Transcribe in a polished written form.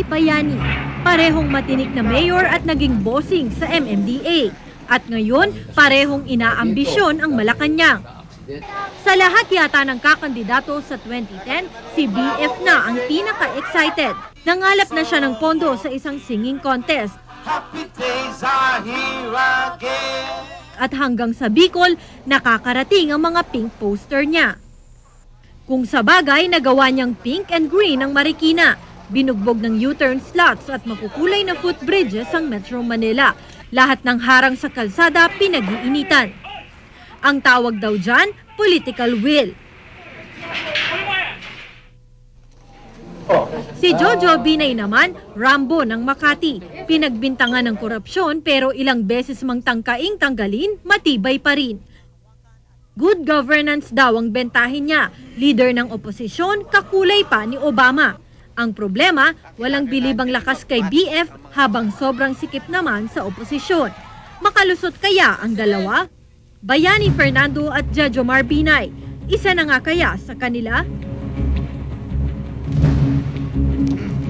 Amy Bayani. Parehong matinik na mayor at naging bossing sa MMDA. At ngayon, parehong inaambisyon ang Malacanang. Sa lahat yata ng kakandidato sa 2010, si BF na ang pinaka-excited. Nangalap na siya ng pondo sa isang singing contest. Happy days are here again. At hanggang sa Bicol, nakakarating ang mga pink poster niya. Kung sa bagay, nagawa niyang pink and green ang Marikina. Binugbog ng U-turn slots at makukulay na footbridges ang Metro Manila. Lahat ng harang sa kalsada pinag-iinitan. Ang tawag daw dyan, political will. Si Jojo Binay naman, Rambo ng Makati. Pinagbintangan ng korupsyon pero ilang beses mang tangkaing tanggalin, matibay pa rin. Good governance daw ang bentahin niya. Leader ng oposisyon, kakulay pa ni Obama. Ang problema, walang bilibang lakas kay BF habang sobrang sikip naman sa oposisyon. Makalusot kaya ang dalawa? Bayani Fernando at Jejomar Binay. Isa na nga kaya sa kanila?